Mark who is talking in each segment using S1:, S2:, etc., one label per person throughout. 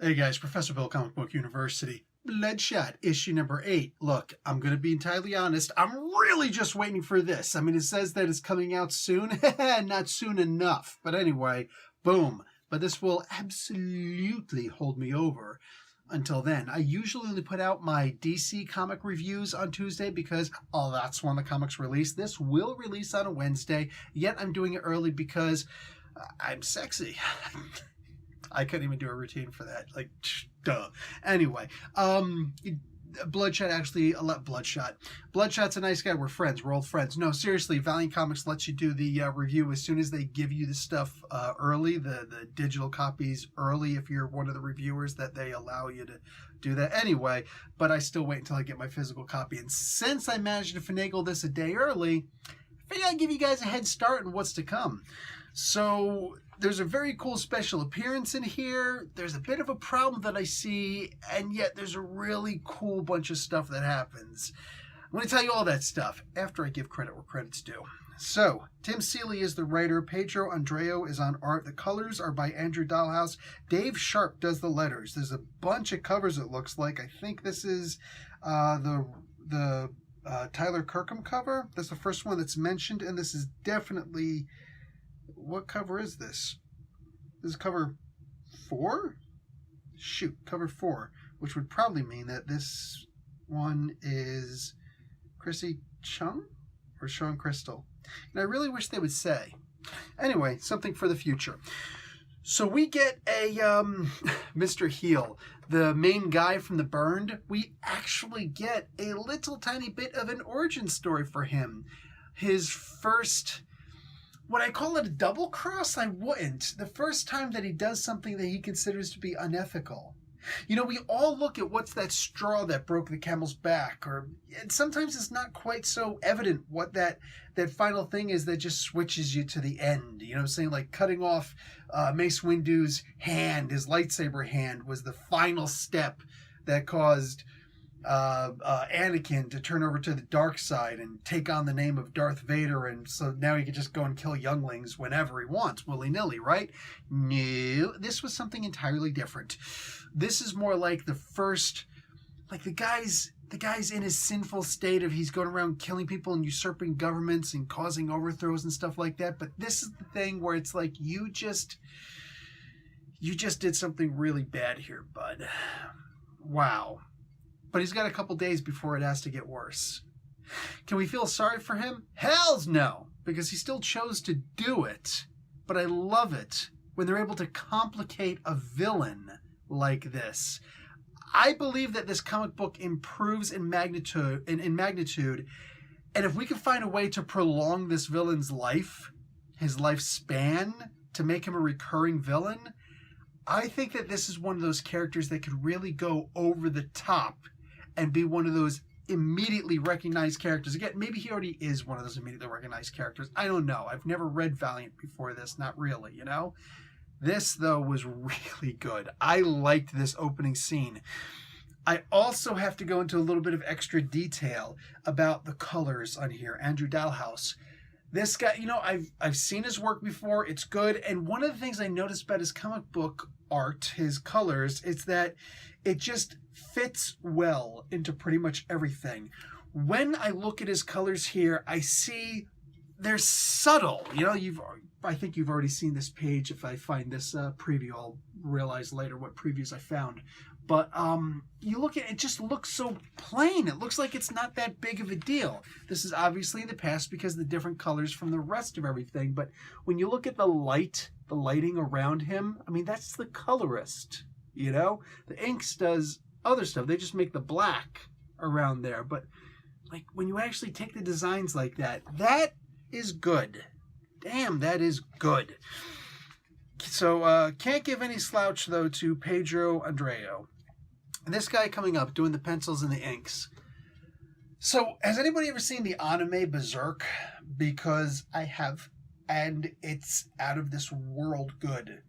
S1: Hey guys, Professor Bill, Comic Book University. Bloodshot, issue number 8. Look, I'm going to be entirely honest. I'm really just waiting for this. I mean, it says that it's coming out soon. Not soon enough. But anyway, boom. But this will absolutely hold me over until then. I usually only put out my DC comic reviews on Tuesday because, oh, that's when the comics release. This will release on a Wednesday, yet I'm doing it early because I'm sexy. I couldn't even do a routine for that. Like, duh. Anyway, Bloodshot actually, Bloodshot. Bloodshot's a nice guy. We're friends. We're old friends. No, seriously, Valiant Comics lets you do the review as soon as they give you the stuff early, the digital copies early if you're one of the reviewers, that they allow you to do that anyway. But I still wait until I get my physical copy. And since I managed to finagle this a day early, I figured I'd give you guys a head start on what's to come. So there's a very cool special appearance in here. There's a bit of a problem that I see, and yet there's a really cool bunch of stuff that happens. I'm going to tell you all that stuff after I give credit where credit's due. So, Tim Seeley is the writer. Pedro Andreu is on art. The colors are by Andrew Dalhouse. Dave Sharp does the letters. There's a bunch of covers, it looks like. I think this is the Tyler Kirkham cover. That's the first one that's mentioned, and this is definitely... What cover is this? This is cover 4? Shoot, cover 4, which would probably mean that this one is Chrissy Chung or Sean Crystal. And I really wish they would say. Anyway, something for the future. So we get a Mr. Heel, the main guy from The Burned. We actually get a little tiny bit of an origin story for him. His first... Would I call it a double cross? I wouldn't. The first time that he does something that he considers to be unethical. You know, we all look at what's that straw that broke the camel's back, and sometimes it's not quite so evident what that final thing is that just switches you to the end. You know what I'm saying? Like cutting off Mace Windu's hand, his lightsaber hand, was the final step that caused Anakin to turn over to the dark side and take on the name of Darth Vader, and so now he can just go and kill younglings whenever he wants, willy-nilly, right? No, this was something entirely different. This is more like the first, like the guy's in his sinful state of he's going around killing people and usurping governments and causing overthrows and stuff like that, but this is the thing where it's like you just did something really bad here, bud. Wow. But he's got a couple days before it has to get worse. Can we feel sorry for him? Hells no, because he still chose to do it. But I love it when they're able to complicate a villain like this. I believe that this comic book improves in magnitude, and if we can find a way to prolong this villain's life, his lifespan, to make him a recurring villain, I think that this is one of those characters that could really go over the top and be one of those immediately recognized characters. Again, maybe he already is one of those immediately recognized characters. I don't know. I've never read Valiant before this. Not really, you know? This, though, was really good. I liked this opening scene. I also have to go into a little bit of extra detail about the colors on here. Andrew Dalhouse. This guy, you know, I've seen his work before. It's good. And one of the things I noticed about his comic book art, his colors, is that it just fits well into pretty much everything. When I look at his colors here, I see they're subtle. You know, I think you've already seen this page. If I find this preview, I'll realize later what previews I found. But you look at it, it just looks so plain. It looks like it's not that big of a deal. This is obviously in the past because of the different colors from the rest of everything. But when you look at the lighting around him, I mean, that's the colorist, you know? The inks does other stuff. They just make the black around there. But like when you actually take the designs like that, that is good. Damn, that is good. So can't give any slouch, though, to Pedro Andreu. This guy coming up, doing the pencils and the inks. So, has anybody ever seen the anime Berserk? Because I have, and it's out of this world good.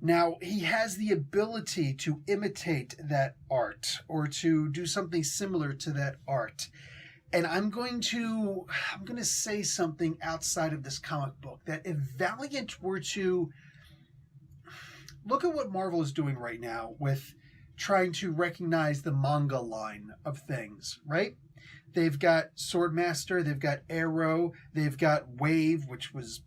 S1: Now, he has the ability to imitate that art, or to do something similar to that art. And I'm going to say something outside of this comic book, that if Valiant were to look at what Marvel is doing right now with trying to recognize the manga line of things, right? They've got Swordmaster, they've got Arrow, they've got Wave, which was,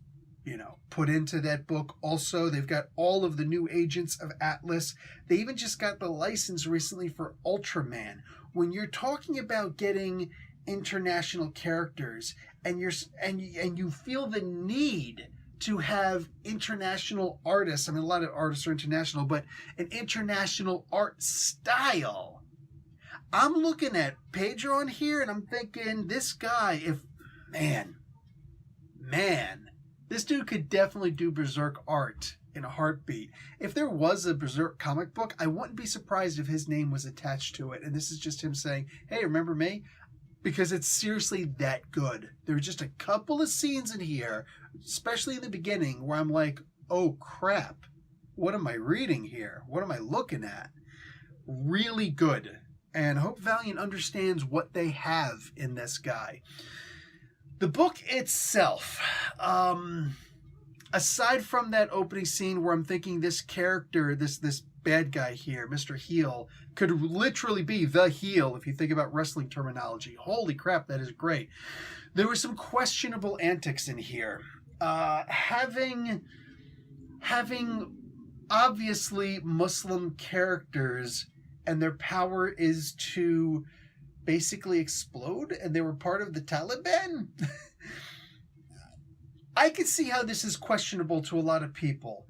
S1: put into that book also. They've got all of the new agents of Atlas. They even just got the license recently for Ultraman. When you're talking about getting international characters and you feel the need to have international artists. I mean, a lot of artists are international, but an international art style. I'm looking at Pedro on here and I'm thinking, this guy, man, this dude could definitely do Berserk art in a heartbeat. If there was a Berserk comic book, I wouldn't be surprised if his name was attached to it. And this is just him saying, hey, remember me? Because it's seriously that good. There are just a couple of scenes in here, especially in the beginning, where I'm like, oh crap, what am I reading here? What am I looking at? Really good. And I hope Valiant understands what they have in this guy. The book itself, aside from that opening scene where I'm thinking this character, this bad guy here, Mr. Heel, could literally be the heel if you think about wrestling terminology. Holy crap, that is great. There were some questionable antics in here. Having obviously Muslim characters and their power is to basically explode and they were part of the Taliban? I can see how this is questionable to a lot of people.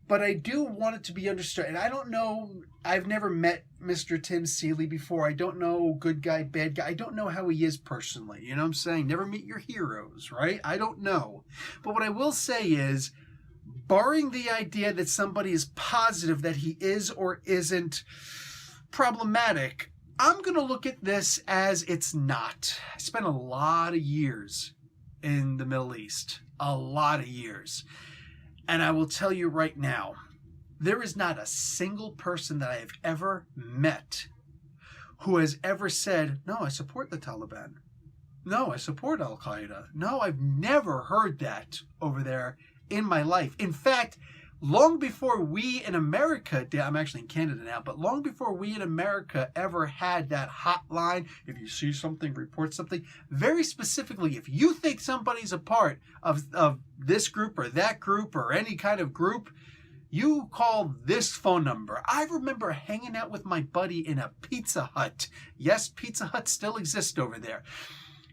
S1: But I do want it to be understood. And I don't know, I've never met Mr. Tim Seeley before. I don't know good guy, bad guy. I don't know how he is personally. You know what I'm saying? Never meet your heroes, right? I don't know. But what I will say is, barring the idea that somebody is positive that he is or isn't problematic, I'm going to look at this as it's not. I spent a lot of years in the Middle East. A lot of years. And I will tell you right now, there is not a single person that I have ever met who has ever said, no, I support the Taliban. No, I support Al-Qaeda. No, I've never heard that over there in my life. In fact, long before we in America, I'm actually in Canada now, but long before we in America ever had that hotline, if you see something, report something, very specifically, if you think somebody's a part of this group or that group or any kind of group, you call this phone number. I remember hanging out with my buddy in a Pizza Hut. Yes, Pizza Hut still exists over there.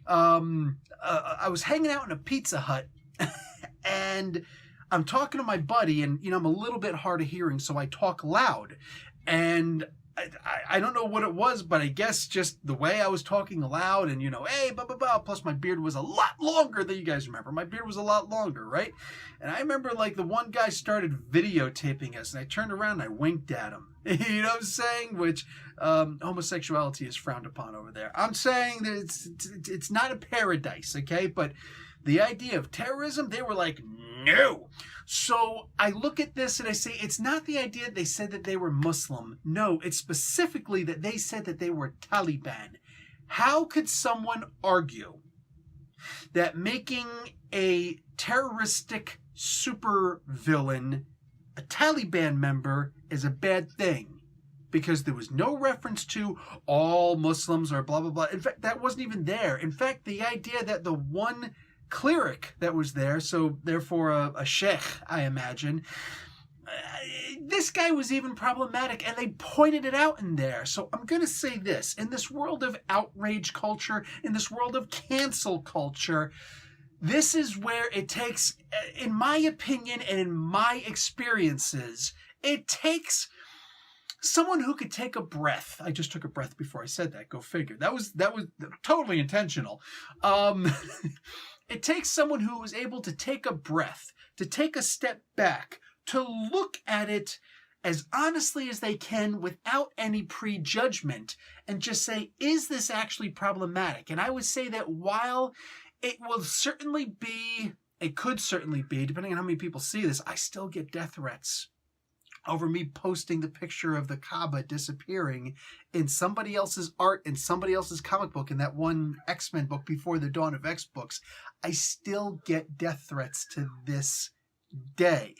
S1: I was hanging out in a Pizza Hut and I'm talking to my buddy, and I'm a little bit hard of hearing, so I talk loud. And I don't know what it was, but I guess just the way I was talking loud and, hey, blah, blah, blah. Plus my beard was a lot longer than you guys remember. My beard was a lot longer, right? And I remember the one guy started videotaping us, and I turned around and I winked at him. You know what I'm saying? Which homosexuality is frowned upon over there. I'm saying that it's not a paradise, okay? But the idea of terrorism, they were like, no. So I look at this and I say, it's not the idea they said that they were Muslim. No, it's specifically that they said that they were Taliban. How could someone argue that making a terroristic supervillain a Taliban member is a bad thing? Because there was no reference to all Muslims or blah, blah, blah. In fact, that wasn't even there. In fact, the idea that the one cleric that was there, so therefore a sheikh, I imagine, this guy was even problematic, and they pointed it out in there. So I'm going to say this. In this world of outrage culture, in this world of cancel culture, this is where it takes, in my opinion and in my experiences, it takes someone who could take a breath. I just took a breath before I said that. Go figure. That was totally intentional. It takes someone who is able to take a breath, to take a step back, to look at it as honestly as they can without any prejudgment and just say, is this actually problematic? And I would say that while it could certainly be, depending on how many people see this, I still get death threats over me posting the picture of the Kaaba disappearing in somebody else's art in somebody else's comic book in that one X-Men book before the Dawn of X books. I still get death threats to this day.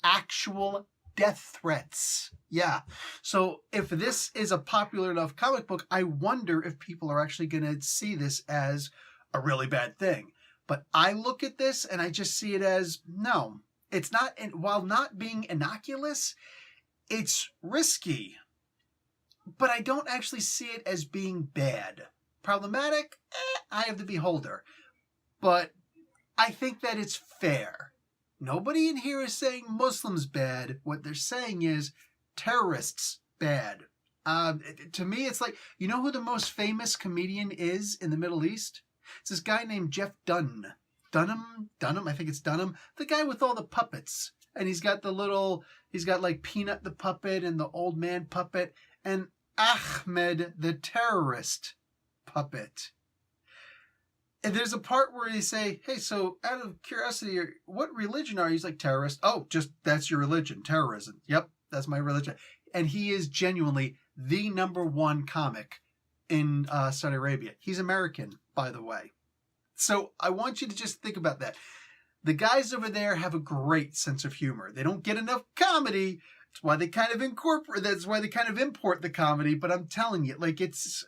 S1: Actual death threats. Yeah. So if this is a popular enough comic book, I wonder if people are actually going to see this as a really bad thing. But I look at this and I just see it as, no, it's not. While not being innocuous, it's risky. But I don't actually see it as being bad. Problematic? I have the beholder. But I think that it's fair. Nobody in here is saying Muslims bad. What they're saying is terrorists bad. To me, it's like, you know who the most famous comedian is in the Middle East? It's this guy named Jeff Dunham, I think it's Dunham. The guy with all the puppets. And he's got like Peanut the puppet and the old man puppet and Ahmed the terrorist puppet. And there's a part where they say, hey, so out of curiosity, what religion are you? He's like, terrorist. Oh, just that's your religion, terrorism. Yep, that's my religion. And he is genuinely the #1 comic in Saudi Arabia. He's American, by the way. So I want you to just think about that. The guys over there have a great sense of humor. They don't get enough comedy. That's why they kind of import the comedy. But I'm telling you, like, it's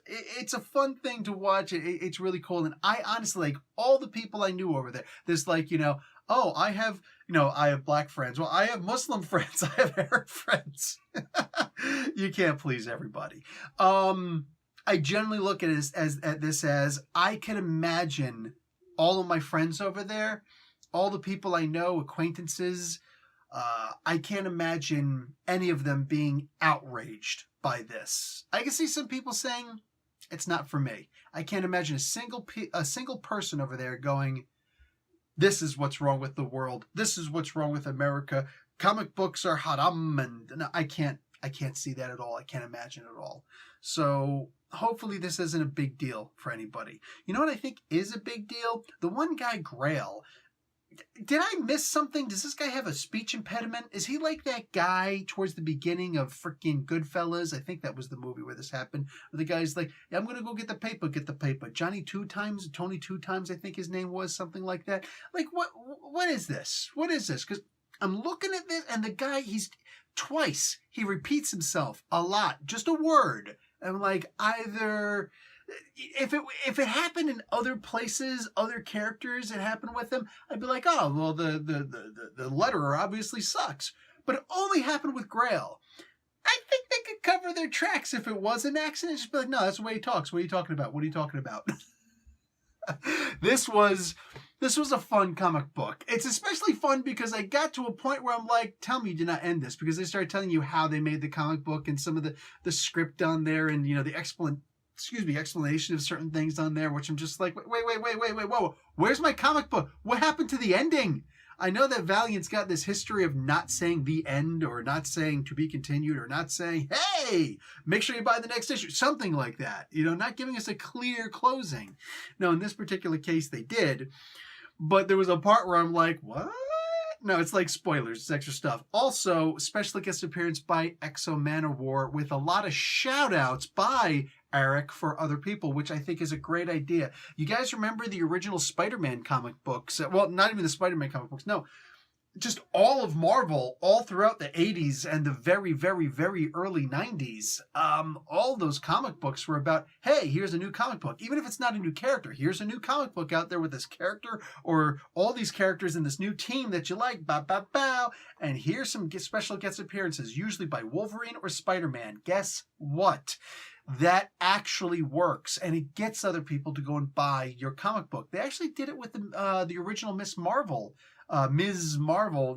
S1: a fun thing to watch. It's really cool. And I honestly, like, all the people I knew over there, there's like, oh, I have black friends. Well, I have Muslim friends. I have Arab friends. You can't please everybody. I generally look at this as I can imagine all of my friends over there, all the people I know, acquaintances. I can't imagine any of them being outraged by this. I can see some people saying it's not for me. I can't imagine a single person over there going, this is what's wrong with the world. This is what's wrong with America. Comic books are haram, and no, I can't see that at all. I can't imagine it at all. So hopefully this isn't a big deal for anybody. You know what I think is a big deal? The one guy, Grail. Did I miss something? Does this guy have a speech impediment? Is he like that guy towards the beginning of freaking Goodfellas? I think that was the movie where this happened. Where the guy's like, yeah, I'm going to go get the paper. Johnny Tony two times, I think his name was, something like that. Like, what is this? What is this? Because I'm looking at this, and the guy, he repeats himself a lot. Just a word. I'm like, either... If it happened in other places, other characters, it happened with them, I'd be like, oh, well, the letterer obviously sucks. But it only happened with Grail. I think they could cover their tracks if it was an accident. Just be like, no, that's the way he talks. What are you talking about? What are you talking about? This was a fun comic book. It's especially fun because I got to a point where I'm like, tell me you did not end this, because they started telling you how they made the comic book and some of the script on there, and the explanation of certain things on there, which I'm just like, wait, whoa, where's my comic book? What happened to the ending? I know that Valiant's got this history of not saying the end, or not saying to be continued, or not saying, hey, make sure you buy the next issue, something like that, not giving us a clear closing. No, in this particular case they did, but there was a part where I'm like, what? No, it's like spoilers. It's extra stuff. Also, special guest appearance by Exo Manowar with a lot of shout outs by Eric for other people, which I think is a great idea. You guys remember the original Spider-Man comic books? Well, not even the Spider-Man comic books. No, just all of Marvel, all throughout the 80s and the very, very, very early 90s. All those comic books were about, hey, here's a new comic book. Even if it's not a new character, here's a new comic book out there with this character or all these characters in this new team that you like. Bow, bow, bow. And here's some special guest appearances, usually by Wolverine or Spider-Man. Guess what? That actually works, and it gets other people to go and buy your comic book. They actually did it with the original Ms. Marvel,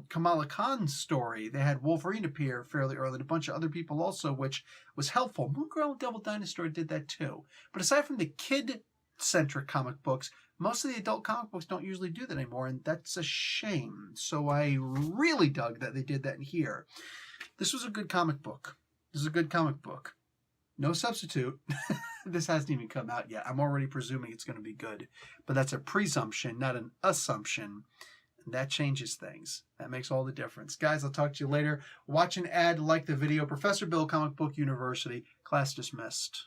S1: Kamala Khan's story. They had Wolverine appear fairly early, and a bunch of other people also, which was helpful. Moon Girl and Devil Dinosaur did that too. But aside from the kid-centric comic books, most of the adult comic books don't usually do that anymore, and that's a shame. So I really dug that they did that in here. This was a good comic book. No substitute. This hasn't even come out yet. I'm already presuming it's going to be good. But that's a presumption, not an assumption. And that changes things. That makes all the difference. Guys, I'll talk to you later. Watch an ad, like the video. Professor Bill, Comic Book University. Class dismissed.